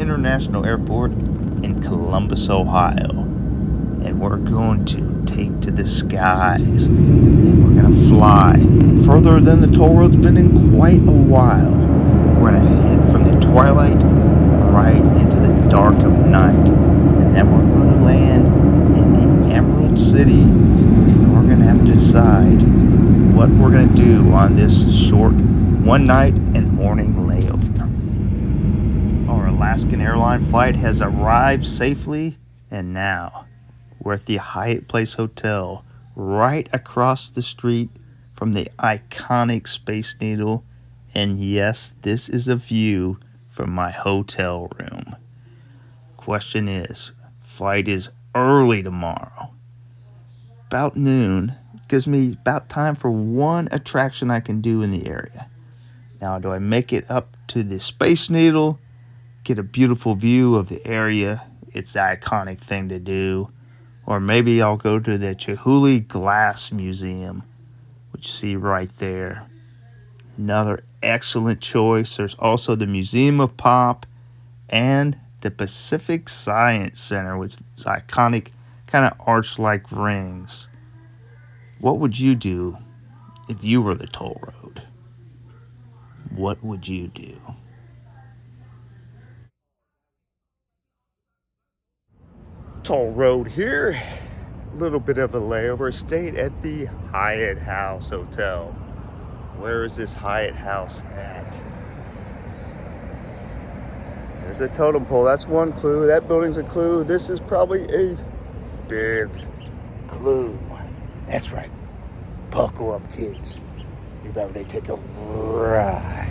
International Airport in Columbus, Ohio. And we're going to take to the skies. And we're going to fly further than the toll road's been in quite a while. We're going to head from the twilight right into the dark of night. And then we're going to land in the Emerald City. And we're going to have to decide what we're going to do on this short one night and morning layover. Our Alaskan airline flight has arrived safely, and now we're at the Hyatt Place Hotel right across the street from the iconic Space Needle. And yes, this is a view from my hotel room. Question is, flight is early tomorrow. About noon. Gives me about time for one attraction I can do in the area. Now, do I make it up to the Space Needle, get a beautiful view of the area? It's the iconic thing to do. Or maybe I'll go to the Chihuly Glass Museum, which you see right there. Another excellent choice. There's also the Museum of Pop and the Pacific Science Center, which is iconic, kind of arch-like rings. What would you do if you were the toll road? What would you do? Toll road here. A little bit of a layover. Stayed at the Hyatt House Hotel. Where is this Hyatt House at? There's a totem pole. That's one clue. That building's a clue. This is probably a big clue. That's right. Buckle up, kids. You're about to take a ride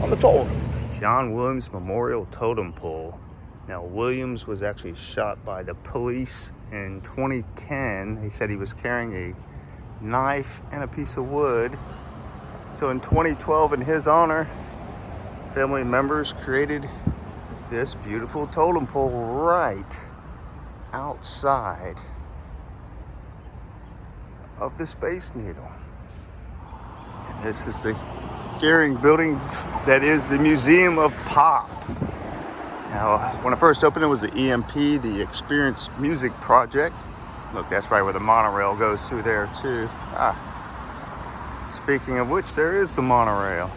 on the toll road. John Williams Memorial Totem Pole. Now, Williams was actually shot by the police in 2010. He said he was carrying a knife and a piece of wood. So in 2012, in his honor, family members created this beautiful totem pole right outside of the Space Needle. And this is the Gearing building that is the Museum of Pop. Now, when I first opened, it was the EMP, the Experience Music Project. Look, that's right where the monorail goes through there too. Speaking of which, there is the monorail.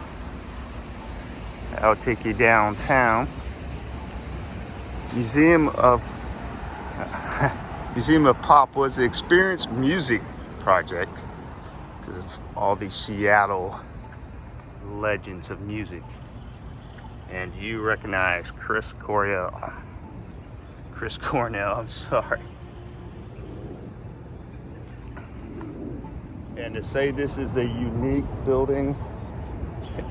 That'll take you downtown. Museum of Pop was the Experience Music Project because of all the Seattle legends of music. And you recognize Chris Cornell, I'm sorry. And to say this is a unique building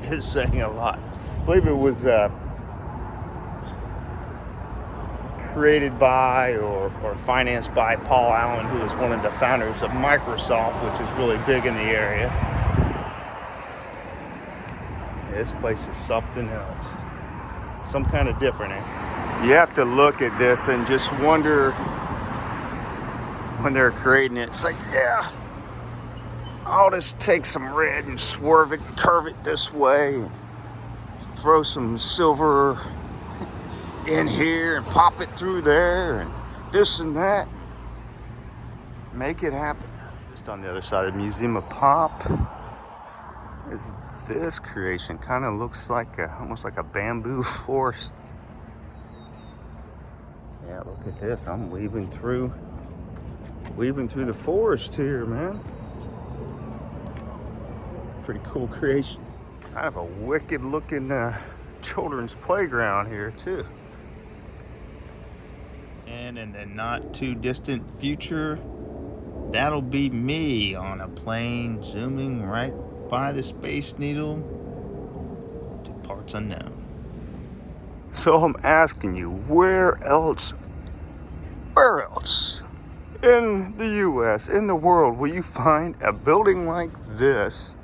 is saying a lot. I believe it was created by or financed by Paul Allen, who is one of the founders of Microsoft, which is really big in the area. This place is something else. Some kind of different, eh? You have to look at this and just wonder when they're creating it. It's like, yeah, I'll just take some red and swerve it and curve it this way. And throw some silver in here and pop it through there and this and that. Make it happen. Just on the other side of the Museum of Pop is this creation. Kind of looks like almost like a bamboo forest. Yeah, look at this. I'm weaving through the forest here, man. Pretty cool creation. Kind of a wicked looking children's playground here too. And in the not too distant future, that'll be me on a plane zooming right by the Space Needle to parts unknown. So I'm asking you, where else in the US, in the world, will you find a building like this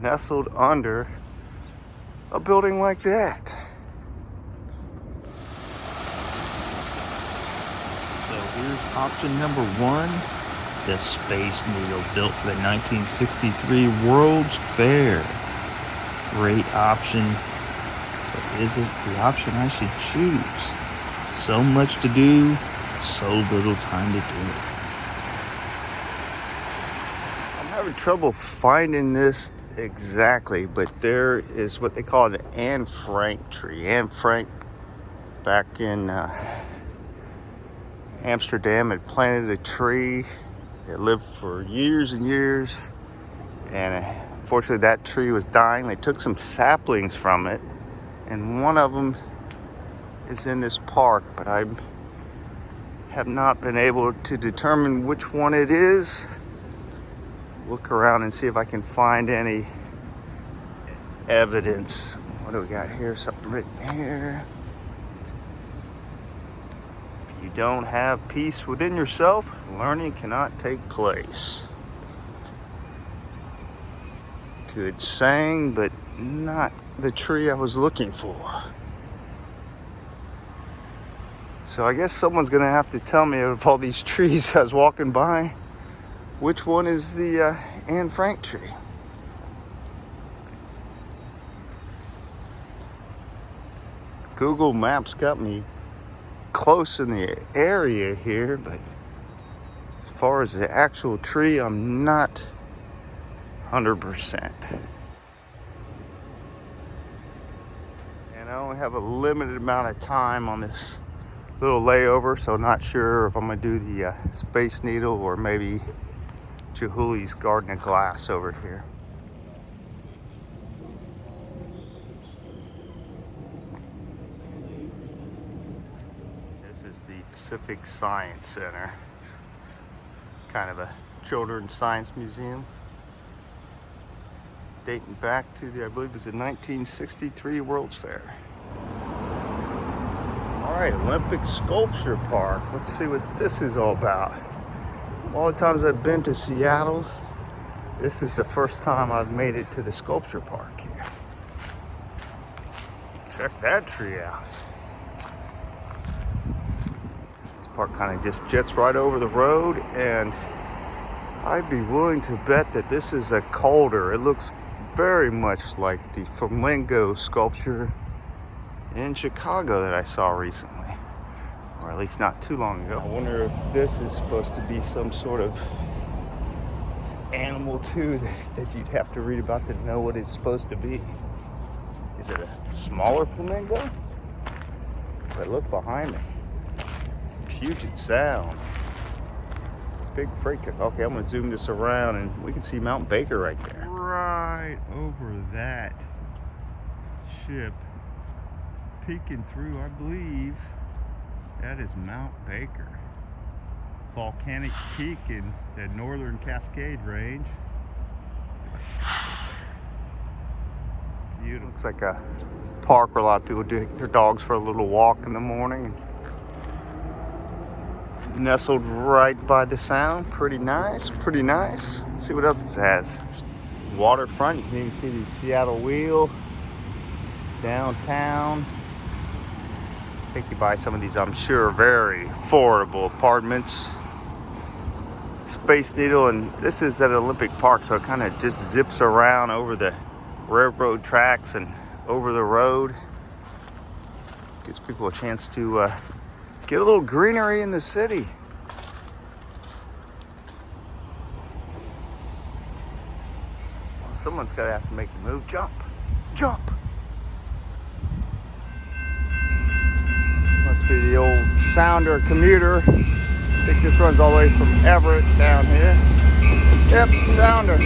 nestled under a building like that? So here's option number one. The Space Needle, built for the 1963 World's Fair. Great option. But is it the option I should choose? So much to do, so little time to do it. I'm having trouble finding this exactly, but there is what they call an Anne Frank tree. Anne Frank, back in Amsterdam, had planted a tree that lived for years and years, and unfortunately that tree was dying. They took some saplings from it, and one of them is in this park, but I have not been able to determine which one it is. Look around and see if I can find any evidence. What do we got here? Something written here. If you don't have peace within yourself, learning cannot take place. Good saying, but not the tree I was looking for. So I guess someone's gonna have to tell me, of all these trees I was walking by, which one is the Anne Frank tree. Google Maps got me close in the area here, but as far as the actual tree, I'm not 100%. And I only have a limited amount of time on this little layover, so not sure if I'm gonna do the Space Needle or maybe Chihuly's Garden and Glass over here. This is the Pacific Science Center, kind of a children's science museum, dating back to the, I believe it was the 1963 World's Fair. All right, Olympic Sculpture Park. Let's see what this is all about. All the times I've been to Seattle, this is the first time I've made it to the sculpture park here. Check that tree out. This park kind of just jets right over the road, and I'd be willing to bet that this is a Calder. It looks very much like the flamingo sculpture in Chicago that I saw recently, or at least not too long ago. I wonder if this is supposed to be some sort of animal too that you'd have to read about to know what it's supposed to be. Is it a smaller flamingo? But look behind me. Puget Sound. Big freight truck. Okay, I'm gonna zoom this around and we can see Mount Baker right there. Right over that ship, peeking through, I believe that is Mount Baker. Volcanic peak in the northern Cascade Range. Beautiful. Looks like a park where a lot of people take their dogs for a little walk in the morning. Nestled right by the sound. Pretty nice, pretty nice. Let's see what else it has. Waterfront, you can even see the Seattle Wheel. Downtown. Take you by some of these, I'm sure, very affordable apartments. Space Needle, and this is at Olympic Park, so it kind of just zips around over the railroad tracks and over the road. Gives people a chance to get a little greenery in the city. Well, someone's got to have to make the move. Jump, jump. Must be the old Sounder commuter. I think this runs all the way from Everett down here. Yep, Sounder.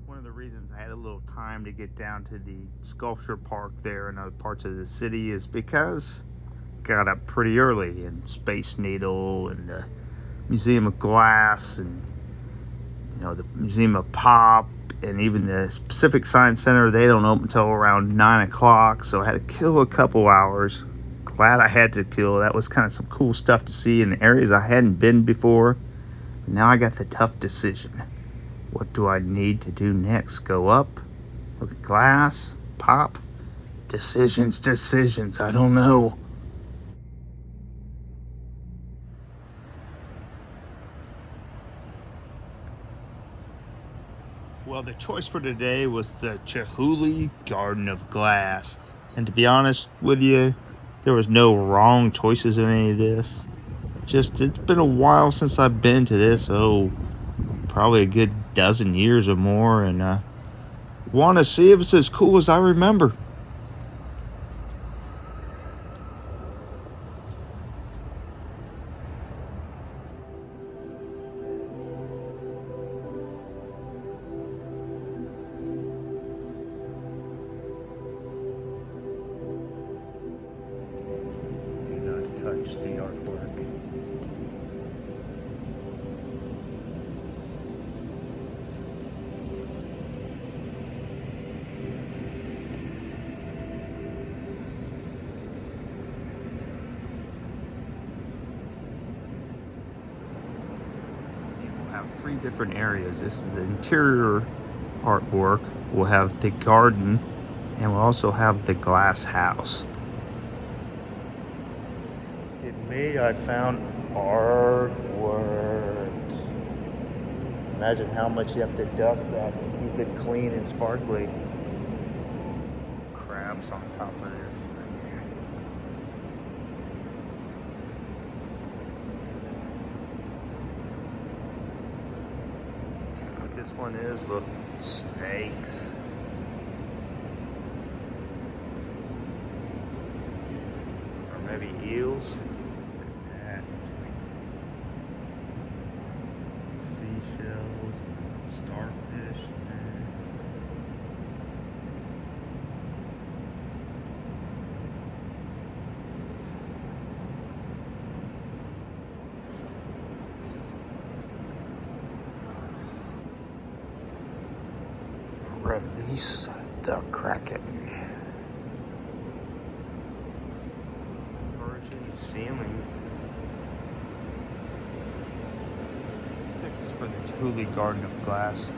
One of the reasons I had a little time to get down to the sculpture park there in other parts of the city is because I got up pretty early, and Space Needle and the Museum of Glass and the Museum of Pop and even the Pacific Science Center, they don't open until around 9 o'clock, so I had to kill a couple hours. Glad I had to kill. That was kind of some cool stuff to see in areas I hadn't been before. Now I got the tough decision. What do I need to do next? Go up? Look at Glass? Pop? Decisions. I don't know. the choice for today was the Chihuly Garden of Glass. And to be honest with you, there was no wrong choices in any of this. Just, it's been a while since I've been to this. Probably a good dozen years or more. And want to see if it's as cool as I remember. Do not touch the artwork. Have three different areas. This is the interior artwork. We'll have the garden, and we'll also have the glass house. In me, I found artwork. Imagine how much you have to dust that to keep it clean and sparkly. Crabs on top of this thing here. This one is, look, snakes. Or maybe eels. Look at that. Seashells, starfish. Release the Kraken. Persian ceiling. Tickets for the Chihuly Garden of Glass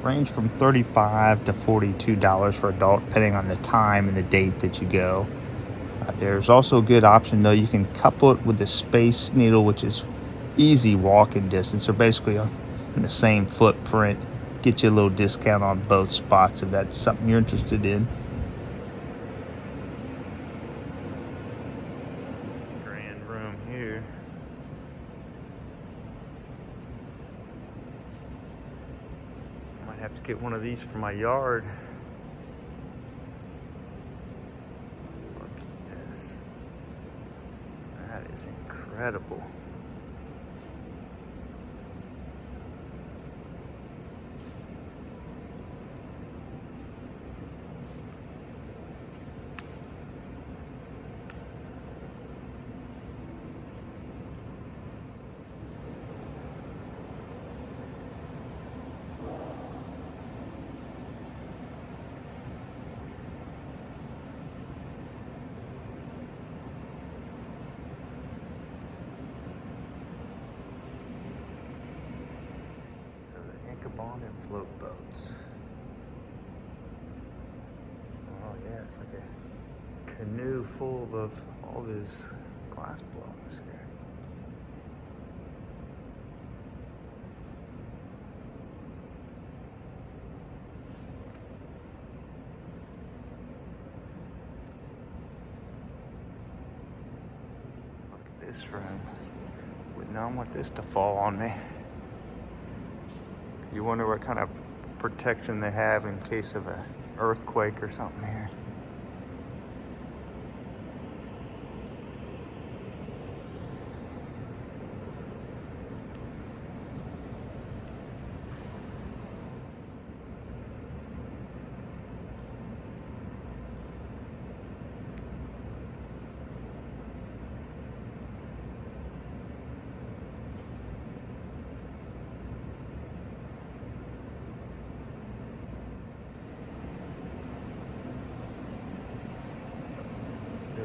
range from $35 to $42 for adult, depending on the time and the date that you go. There's also a good option, though. You can couple it with the Space Needle, which is easy walking distance. They're basically in the same footprint. Get you a little discount on both spots if that's something you're interested in. Grand room here. Might have to get one of these for my yard. Look at this. That is incredible. Bond and float boats. Oh yeah, it's like a canoe full of all these glass blowers here. Look at this room. Would not want this to fall on me. You wonder what kind of protection they have in case of an earthquake or something here.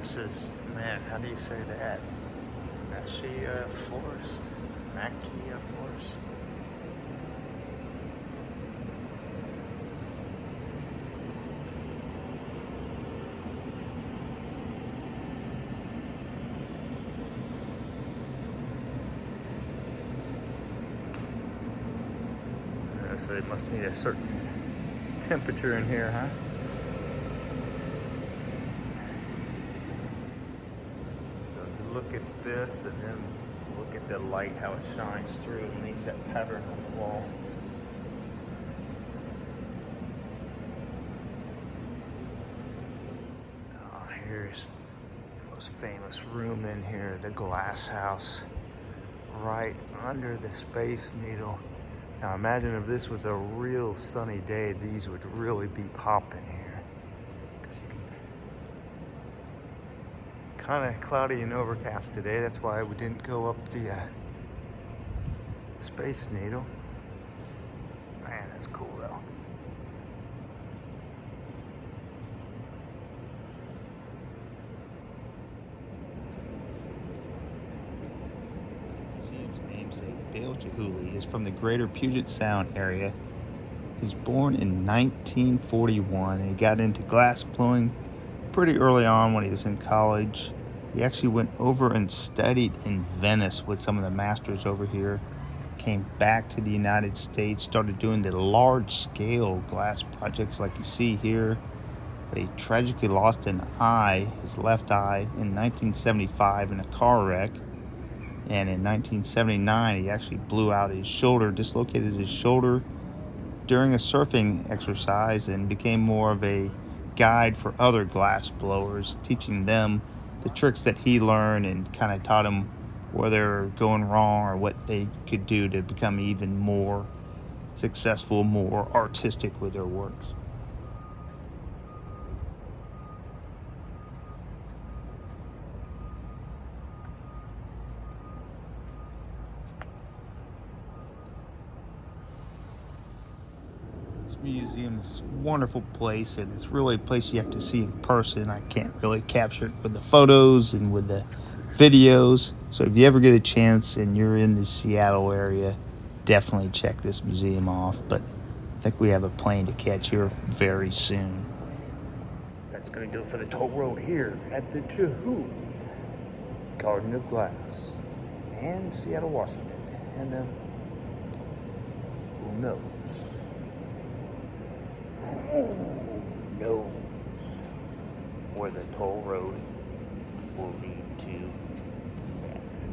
This is, man, how do you say that? Machia Force? Machia Force? So they must need a certain temperature in here, huh? So you look at this and then look at the light, how it shines through and leaves that pattern on the wall. Oh, here's the most famous room in here, the glass house, right under the Space Needle. Now imagine if this was a real sunny day, these would really be popping here. Kind of cloudy and overcast today, that's why we didn't go up the Space Needle. Man, that's cool though. Museum's namesake, Dale Chihuly, is from the greater Puget Sound area. He was born in 1941 and he got into glass blowing pretty early on when he was in college. He actually went over and studied in Venice with some of the masters over here. Came back to the United States, started doing the large-scale glass projects like you see here. But he tragically lost an eye, his left eye, in 1975 in a car wreck. And in 1979, he actually blew out his shoulder, dislocated his shoulder during a surfing exercise, and became more of a guide for other glass blowers, teaching them the tricks that he learned and kind of taught them where they were going wrong or what they could do to become even more successful, more artistic with their works. This museum is a wonderful place, and it's really a place you have to see in person. I can't really capture it with the photos and with the videos. So if you ever get a chance and you're in the Seattle area, definitely check this museum off. But I think we have a plane to catch here very soon. That's going to do it for the toll road here at the Chihuly Garden of Glass and Seattle, Washington. And who knows? Who knows where the toll road will lead to next?